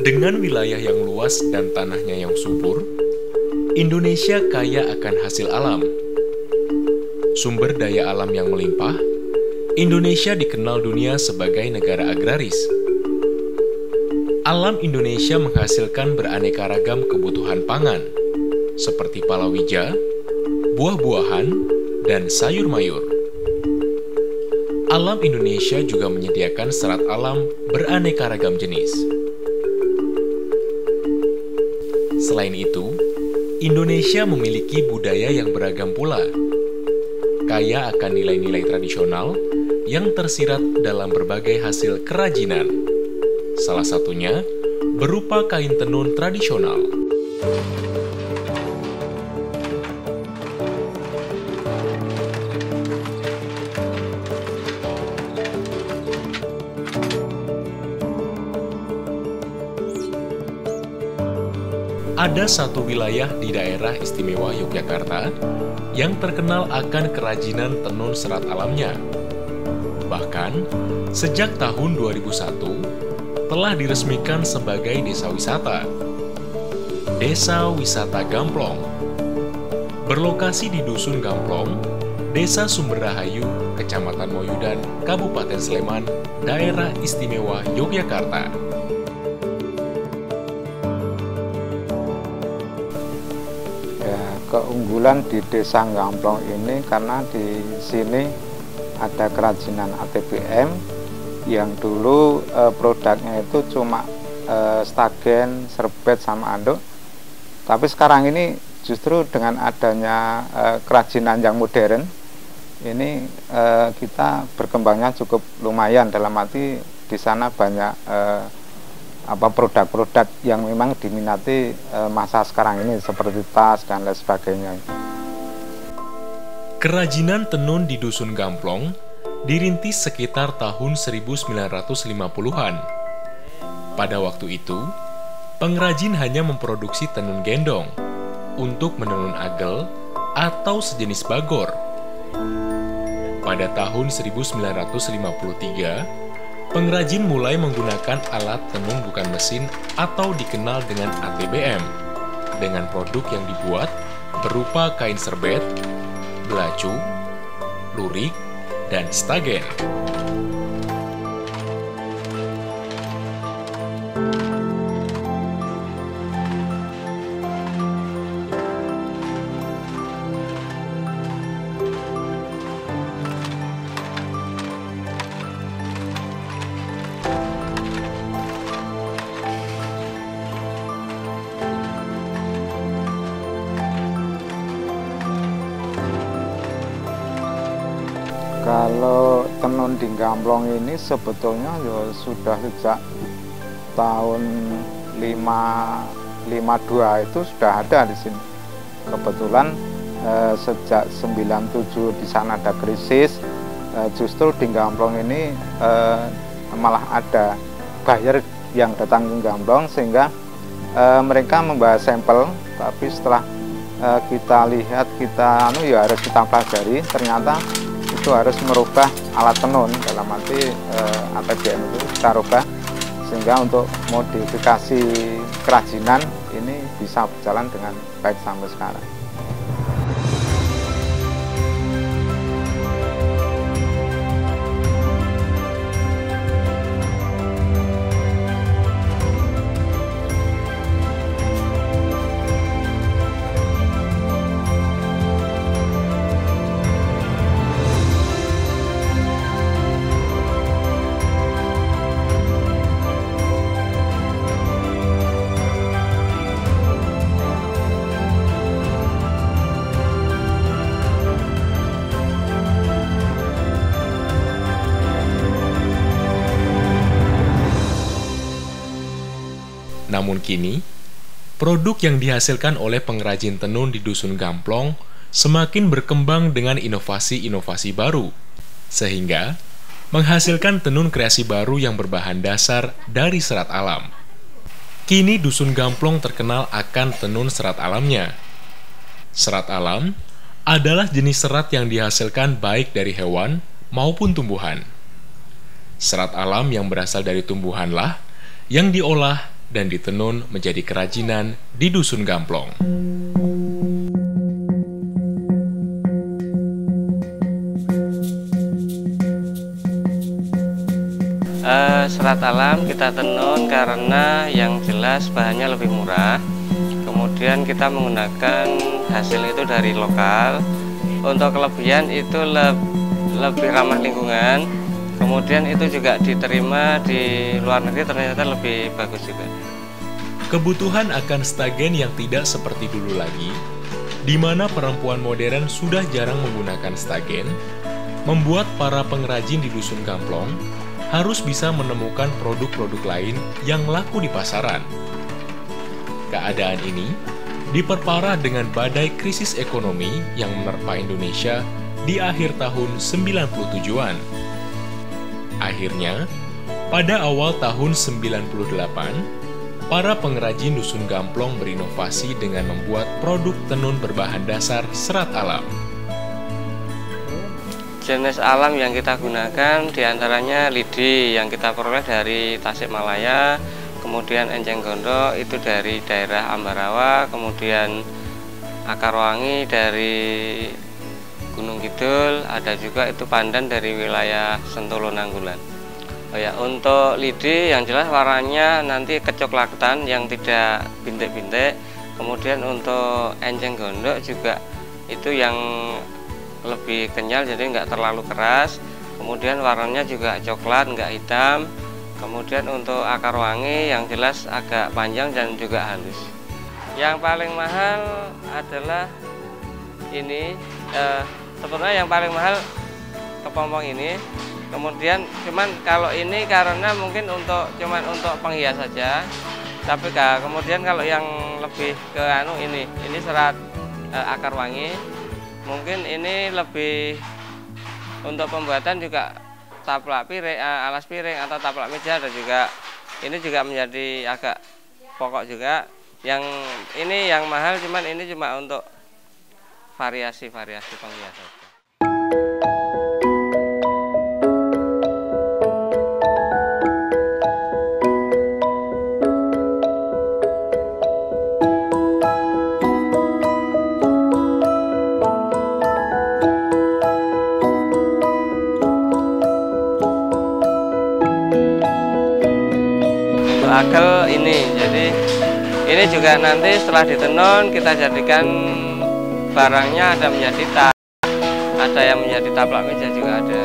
Dengan wilayah yang luas dan tanahnya yang subur, Indonesia kaya akan hasil alam. Sumber daya alam yang melimpah, Indonesia dikenal dunia sebagai negara agraris. Alam Indonesia menghasilkan beraneka ragam kebutuhan pangan, seperti palawija, buah-buahan, dan sayur mayur. Alam Indonesia juga menyediakan serat alam beraneka ragam jenis. Selain itu, Indonesia memiliki budaya yang beragam pula, kaya akan nilai-nilai tradisional yang tersirat dalam berbagai hasil kerajinan. Salah satunya berupa kain tenun tradisional. Ada satu wilayah di daerah istimewa Yogyakarta yang terkenal akan kerajinan tenun serat alamnya. Bahkan, sejak tahun 2001, telah diresmikan sebagai desa wisata. Desa Wisata Gamplong. Berlokasi di Dusun Gamplong, Desa Sumberrahayu, Kecamatan Moyudan, Kabupaten Sleman, Daerah Istimewa Yogyakarta. Keunggulan di Desa Gamplong ini karena di sini ada kerajinan ATBM yang dulu produknya itu cuma stagen, serbet, sama anduk. Tapi sekarang ini justru dengan adanya kerajinan yang modern, ini kita berkembangnya cukup lumayan, dalam arti di sana banyak produk-produk yang memang diminati masa sekarang ini, seperti tas dan lain sebagainya. Kerajinan tenun di Dusun Gamplong dirintis sekitar tahun 1950-an. Pada waktu itu, pengrajin hanya memproduksi tenun gendong untuk menenun agel atau sejenis bagor. Pada tahun 1953, pengrajin mulai menggunakan alat tenun bukan mesin atau dikenal dengan ATBM, dengan produk yang dibuat berupa kain serbet, belacu, lurik, dan stagen. Kalau tenun di Gamplong ini sebetulnya ya sudah sejak tahun 52 itu sudah ada di sini. Kebetulan sejak 97 di sana ada krisis, justru di Gamplong ini malah ada buyer yang datang ke Gamplong, sehingga mereka membawa sampel, tapi setelah kita lihat, harus kita pelajari, ternyata itu harus merubah alat tenun, dalam arti ATBM itu kita rubah sehingga untuk modifikasi kerajinan ini bisa berjalan dengan baik sampai sekarang. Kini, produk yang dihasilkan oleh pengrajin tenun di Dusun Gamplong semakin berkembang dengan inovasi-inovasi baru, sehingga menghasilkan tenun kreasi baru yang berbahan dasar dari serat alam. Kini Dusun Gamplong terkenal akan tenun serat alamnya. Serat alam adalah jenis serat yang dihasilkan baik dari hewan maupun tumbuhan. Serat alam yang berasal dari tumbuhanlah yang diolah dan ditenun menjadi kerajinan di Dusun Gamplong. Serat alam kita tenun karena yang jelas bahannya lebih murah. Kemudian kita menggunakan hasil itu dari lokal. Untuk kelebihan itu lebih ramah lingkungan. Kemudian itu juga diterima di luar negeri, ternyata lebih bagus juga. Kebutuhan akan stagen yang tidak seperti dulu lagi, di mana perempuan modern sudah jarang menggunakan stagen, membuat para pengrajin di Dusun Gamplong harus bisa menemukan produk-produk lain yang laku di pasaran. Keadaan ini diperparah dengan badai krisis ekonomi yang menerpa Indonesia di akhir tahun 97-an. Akhirnya, pada awal tahun 98, para pengrajin Dusun Gamplong berinovasi dengan membuat produk tenun berbahan dasar serat alam. Jenis alam yang kita gunakan diantaranya lidi yang kita peroleh dari Tasikmalaya, kemudian enceng gondok itu dari daerah Ambarawa, kemudian akar wangi dari Gunung Kidul, ada juga itu pandan dari wilayah Sentolo Nanggulan. Oh ya, untuk lidi yang jelas warnanya nanti kecoklatan yang tidak bintik-bintik. Kemudian untuk enceng gondok juga itu yang lebih kenyal, jadi nggak terlalu keras. Kemudian warnanya juga coklat, nggak hitam. Kemudian untuk akar wangi yang jelas agak panjang dan juga halus. Yang paling mahal adalah ini, sebenarnya yang paling mahal kepompong ini. Kemudian cuman kalau ini karena mungkin cuman untuk penghias saja. Tapi kemudian kalau yang lebih ke ini serat akar wangi. Mungkin ini lebih untuk pembuatan juga taplak piring, alas piring atau taplak meja, ada juga. Ini juga menjadi agak pokok juga. Yang ini yang mahal, cuman ini cuma untuk variasi penghias saja. Agel ini, jadi ini juga nanti setelah ditenun kita jadikan barangnya, ada menjadi tas, ada yang menjadi taplak meja juga ada.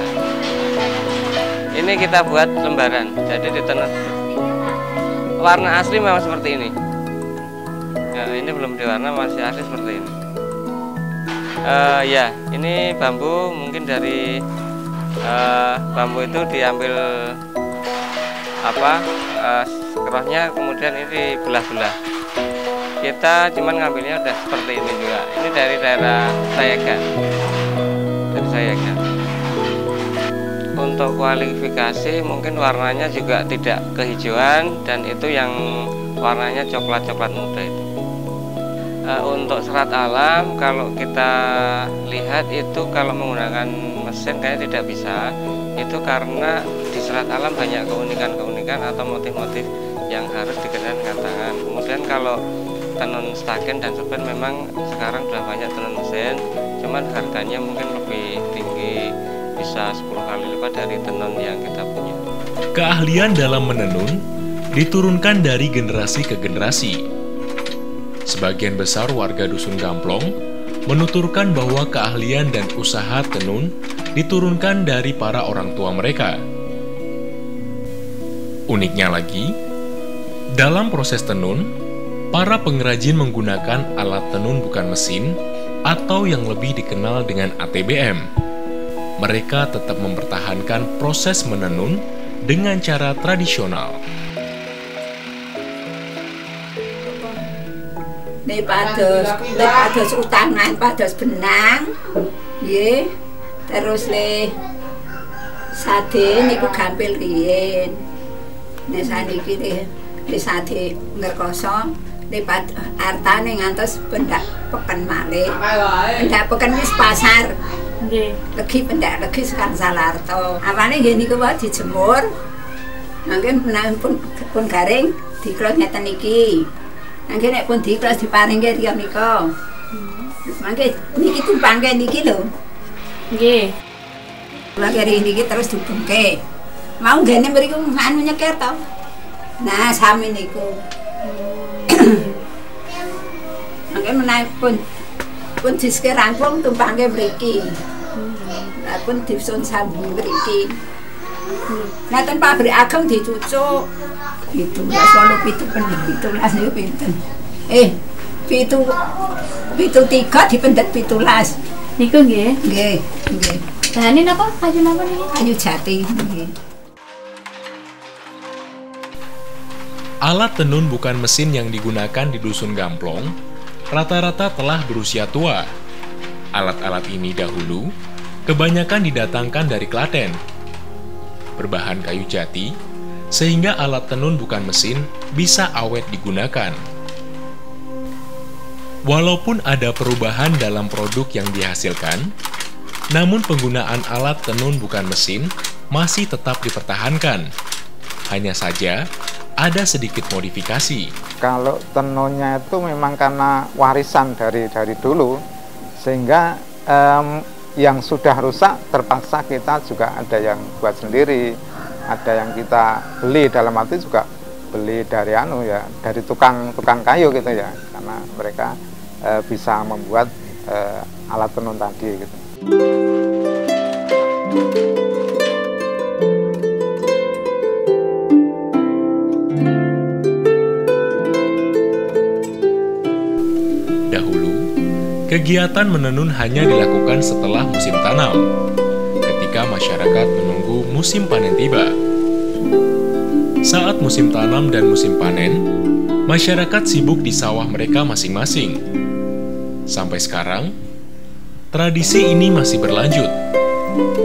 Ini kita buat lembaran, jadi ditenun. Warna asli memang seperti ini. Ya, ini belum diwarna, masih asli seperti ini. Ya, ini bambu, mungkin dari bambu itu diambil kerahnya, kemudian ini dibelah-belah. Kita cuman ngambilnya udah seperti ini juga. Ini dari daerah Sayagan. Untuk kualifikasi mungkin warnanya juga tidak kehijauan, dan itu yang warnanya coklat-coklat muda itu. Untuk serat alam kalau kita lihat itu kalau menggunakan mesin kayaknya tidak bisa. Itu karena di serat alam banyak keunikan-keunikan atau motif-motif yang harus dikerjakan dengan tangan. Kemudian kalau tenun stagen dan sepen memang sekarang sudah banyak tenun mesin, cuman harganya mungkin lebih tinggi, bisa 10 kali lipat dari tenun yang kita punya. Keahlian dalam menenun diturunkan dari generasi ke generasi. Sebagian besar warga Dusun Gamplong menuturkan bahwa keahlian dan usaha tenun diturunkan dari para orang tua mereka. Uniknya lagi, dalam proses tenun, para pengrajin menggunakan alat tenun bukan mesin atau yang lebih dikenal dengan ATBM. Mereka tetap mempertahankan proses menenun dengan cara tradisional. nih pados utangan, pados benang, nggih. Terus le sate niku gampil riyen. Nek saniki le sate ngerkoso, le artane ngantos pendak peken malih. Pendak peken wis pasar. Nggih. Legi pendak legi Sekar Salarto. Awale nggih niku wae dijemur. Mangke pun garing diklos ngeten iki. Mangke nek pun diklos diparingke riyo nika. Mangke niki tumpangke niki lho. Nggih. Kula keri niki terus dibungke. Mau ngene mriku anu nyeker to. Nah, sami niku. Mangke menawi pun diske rampung tumpangke mriki. Lah pun disusun sambung mriki. Ngaten pabrik ageng dicucuk. 17 niku pinten? 7 dipendet 17. Niku nggih? Nggih, nggih. Bahane napa? Kayu napa niki? Kayu jati nggih. Alat tenun bukan mesin yang digunakan di Dusun Gamplong rata-rata telah berusia tua. Alat-alat ini dahulu kebanyakan didatangkan dari Klaten. Berbahan kayu jati, sehingga alat tenun bukan mesin bisa awet digunakan. Walaupun ada perubahan dalam produk yang dihasilkan, namun penggunaan alat tenun bukan mesin masih tetap dipertahankan. Hanya saja, ada sedikit modifikasi. Kalau tenunnya itu memang karena warisan dari dulu, sehingga yang sudah rusak terpaksa kita juga ada yang buat sendiri, ada yang kita beli, dalam arti juga beli dari dari tukang kayu gitu ya, karena mereka bisa membuat alat tenun tadi gitu. Kegiatan menenun hanya dilakukan setelah musim tanam, ketika masyarakat menunggu musim panen tiba. Saat musim tanam dan musim panen, masyarakat sibuk di sawah mereka masing-masing. Sampai sekarang, tradisi ini masih berlanjut.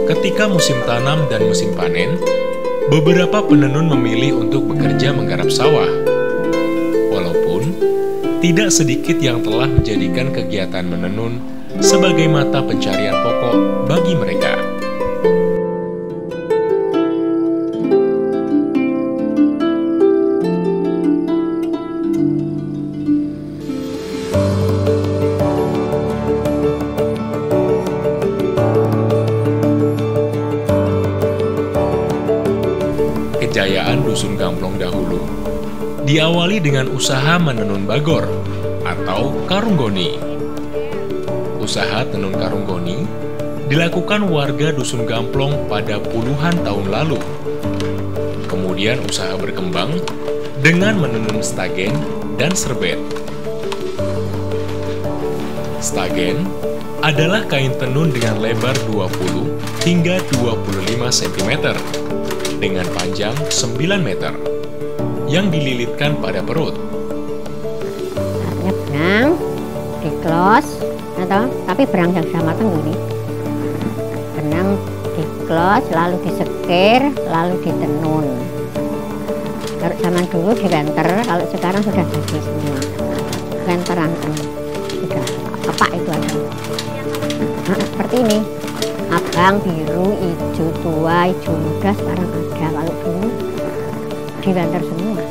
Ketika musim tanam dan musim panen, beberapa penenun memilih untuk bekerja menggarap sawah. Walaupun tidak sedikit yang telah menjadikan kegiatan menenun sebagai mata pencarian pokok bagi mereka. Kejayaan Dusun Gamplong dahulu diawali dengan usaha menenun bagor atau karunggoni. Usaha tenun karunggoni dilakukan warga Dusun Gamplong pada puluhan tahun lalu. Kemudian usaha berkembang dengan menenun stagen dan serbet. Stagen adalah kain tenun dengan lebar 20 hingga 25 cm dengan panjang 9 meter yang dililitkan pada perut. Benang, diklos, atau tapi benang yang sudah matang ini. Benang diklos, lalu disekir, lalu ditenun. Kalau zaman dulu diwenter, kalau sekarang sudah jadi semua. Wenteran sudah kepak itu aja. Nah, seperti ini. Abang, biru, hijau tua, hijau muda sekarang ada. Kalau dulu diwenter semua.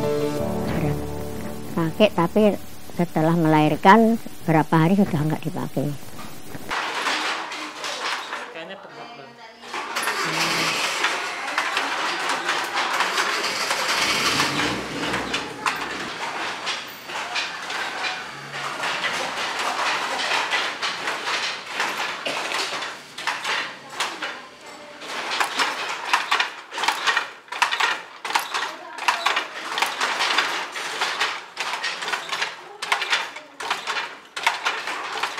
Pakai tapi setelah melahirkan berapa hari sudah nggak dipakai.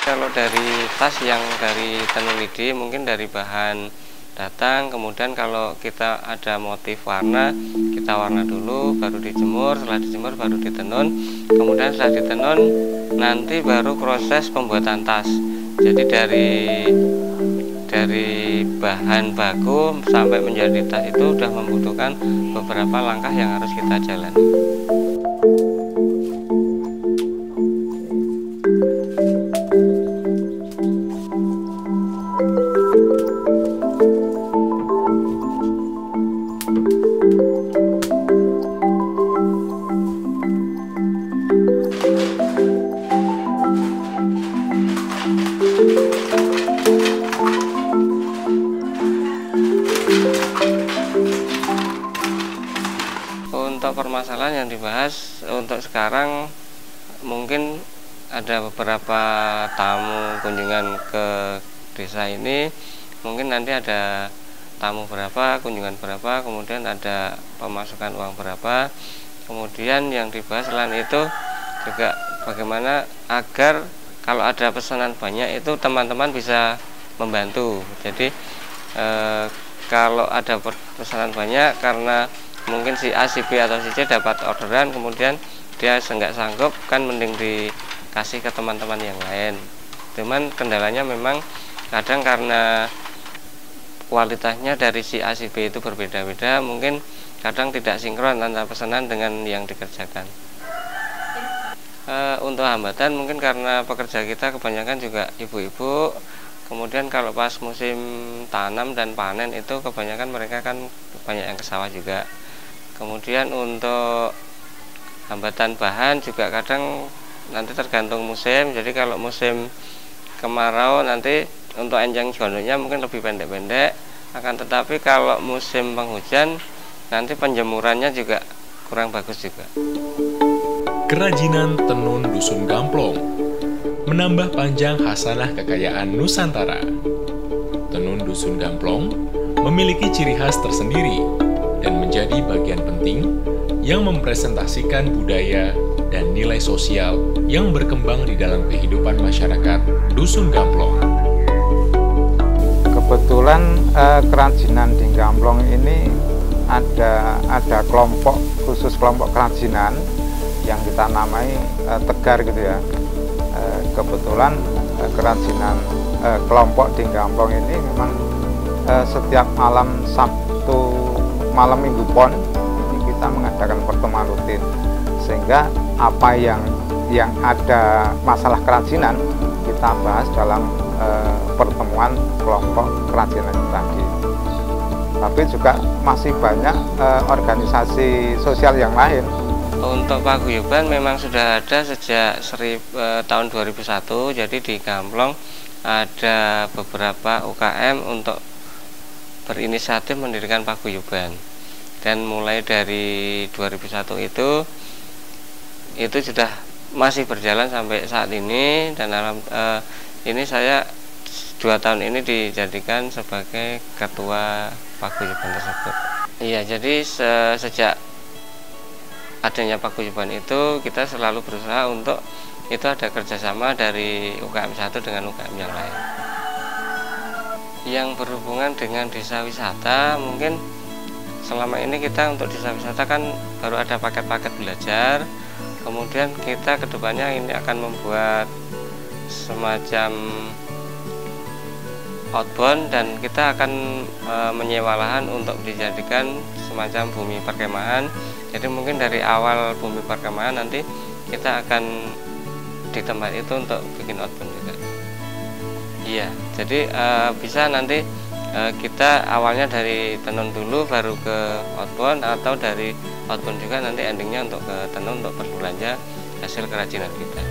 Kalau dari tas yang dari tenun lidi mungkin dari bahan datang. Kemudian kalau kita ada motif warna, kita warna dulu, baru dijemur. Setelah dijemur baru ditenun. Kemudian setelah ditenun nanti baru proses pembuatan tas. Jadi dari bahan baku sampai menjadi tas itu sudah membutuhkan beberapa langkah yang harus kita jalani. Untuk permasalahan yang dibahas untuk sekarang, mungkin ada beberapa tamu kunjungan ke desa ini, mungkin nanti ada tamu berapa, kunjungan berapa, kemudian ada pemasukan uang berapa. Kemudian yang dibahas selain itu juga bagaimana agar kalau ada pesanan banyak itu teman-teman bisa membantu. Jadi kalau ada pesanan banyak karena mungkin si A, si B atau si C dapat orderan, kemudian dia nggak sanggup, kan mending dikasih ke teman-teman yang lain. Cuman kendalanya memang kadang karena kualitasnya dari si A, si B itu berbeda-beda, mungkin kadang tidak sinkron antara pesanan dengan yang dikerjakan. Untuk hambatan mungkin karena pekerja kita kebanyakan juga ibu-ibu. Kemudian kalau pas musim tanam dan panen itu kebanyakan mereka kan banyak yang ke sawah juga. Kemudian untuk hambatan bahan juga kadang nanti tergantung musim. Jadi kalau musim kemarau nanti untuk enjang gondoknya mungkin lebih pendek-pendek. Akan tetapi kalau musim penghujan nanti penjemurannya juga kurang bagus juga. Kerajinan tenun Dusun Gamplong menambah panjang khasanah kekayaan Nusantara. Tenun Dusun Gamplong memiliki ciri khas tersendiri dan menjadi bagian penting yang mempresentasikan budaya dan nilai sosial yang berkembang di dalam kehidupan masyarakat Dusun Gamplong. Kebetulan kerajinan di Gamplong ini ada kelompok khusus, kelompok kerajinan yang kita namai Tegar gitu ya. Kebetulan kerajinan kelompok di Gamplong ini memang setiap malam Sabtu, malam Minggu Pon ini kita mengadakan pertemuan rutin, sehingga apa yang ada masalah kerajinan kita bahas dalam pertemuan kelompok kerajinan tadi. Tapi juga masih banyak organisasi sosial yang lain. Untuk paguyuban memang sudah ada sejak tahun 2001. Jadi di Gamplong ada beberapa UKM untuk berinisiatif mendirikan paguyuban, dan mulai dari 2001 itu sudah masih berjalan sampai saat ini. Dan ini saya 2 tahun ini dijadikan sebagai ketua paguyuban tersebut. Iya, jadi sejak adanya paguyuban itu kita selalu berusaha untuk itu ada kerjasama dari UKM satu dengan UKM yang lain. Yang berhubungan dengan desa wisata, mungkin selama ini kita untuk desa wisata kan baru ada paket-paket belajar. Kemudian kita kedepannya ini akan membuat semacam outbound, dan kita akan menyewa lahan untuk dijadikan semacam bumi perkemahan. Jadi mungkin dari awal bumi perkemahan nanti kita akan di tempat itu untuk bikin outbound juga. Iya, jadi bisa nanti kita awalnya dari tenun dulu baru ke outbound, atau dari outbound juga nanti endingnya untuk ke tenun untuk berbelanja hasil kerajinan kita.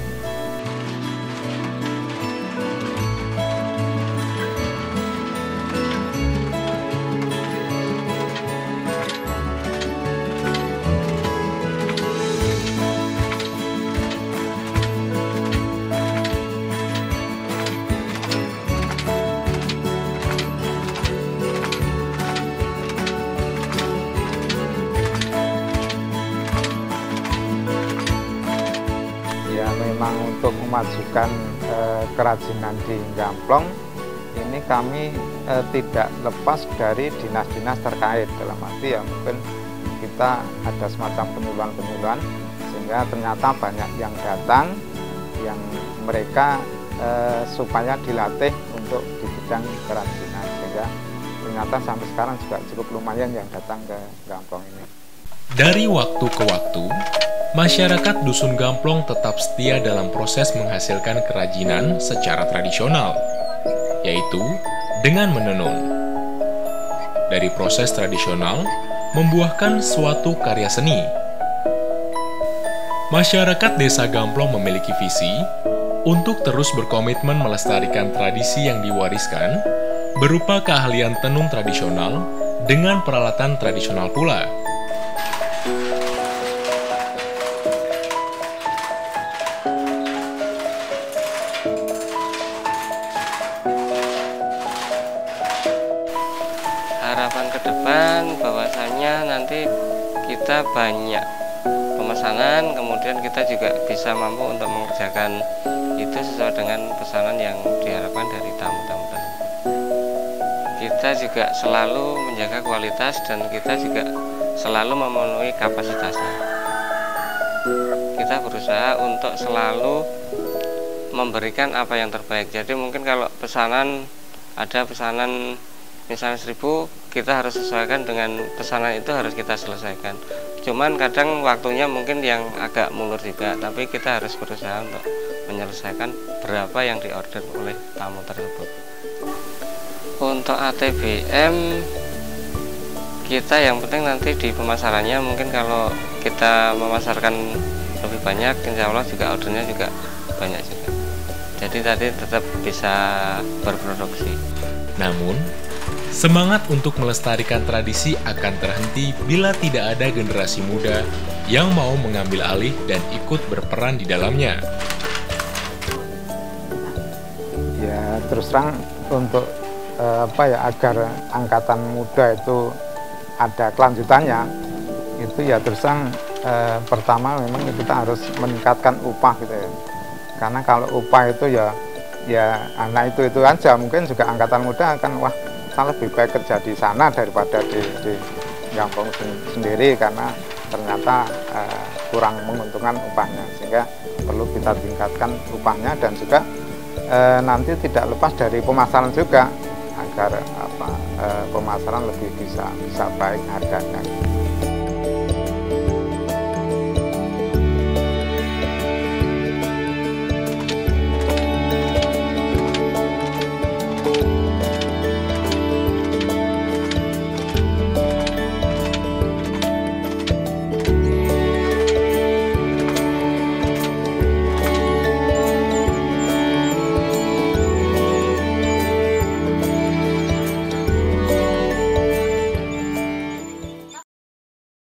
Memang untuk memajukan kerajinan di Gamplong ini kami tidak lepas dari dinas-dinas terkait, dalam arti ya mungkin kita ada semacam penyuluhan-penyuluhan sehingga ternyata banyak yang datang yang mereka supaya dilatih untuk di bidang kerajinan, sehingga ternyata sampai sekarang juga cukup lumayan yang datang ke Gamplong ini. Dari waktu ke waktu, masyarakat Dusun Gamplong tetap setia dalam proses menghasilkan kerajinan secara tradisional, yaitu dengan menenun. Dari proses tradisional, membuahkan suatu karya seni. Masyarakat Desa Gamplong memiliki visi untuk terus berkomitmen melestarikan tradisi yang diwariskan berupa keahlian tenun tradisional dengan peralatan tradisional pula. Harapan ke depan bahwasanya nanti kita banyak pemesanan, kemudian kita juga bisa mampu untuk mengerjakan itu sesuai dengan pesanan yang diharapkan dari tamu-tamu tersebut. Kita juga selalu menjaga kualitas dan kita juga selalu memenuhi kapasitasnya. Kita berusaha untuk selalu memberikan apa yang terbaik. Jadi mungkin kalau ada pesanan misalnya 1000, kita harus sesuaikan dengan pesanan itu, harus kita selesaikan. Cuman kadang waktunya mungkin yang agak mundur juga, tapi kita harus berusaha untuk menyelesaikan berapa yang diorder oleh tamu tersebut. Untuk ATBM, kita yang penting nanti di pemasarannya, mungkin kalau kita memasarkan lebih banyak, insya Allah juga ordernya juga banyak juga. Jadi tadi tetap bisa berproduksi. Namun, semangat untuk melestarikan tradisi akan terhenti bila tidak ada generasi muda yang mau mengambil alih dan ikut berperan di dalamnya. Ya terus terang untuk agar angkatan muda itu ada kelanjutannya, itu ya terus terang pertama memang kita harus meningkatkan upah gitu ya. Karena kalau upah itu ya anak itu aja, mungkin juga angkatan muda akan wah, saya lebih baik kerja di sana daripada di Gamplong sendiri, karena ternyata kurang menguntungkan upahnya, sehingga perlu kita tingkatkan upahnya dan juga nanti tidak lepas dari pemasaran juga, agar pemasaran lebih bisa baik harganya.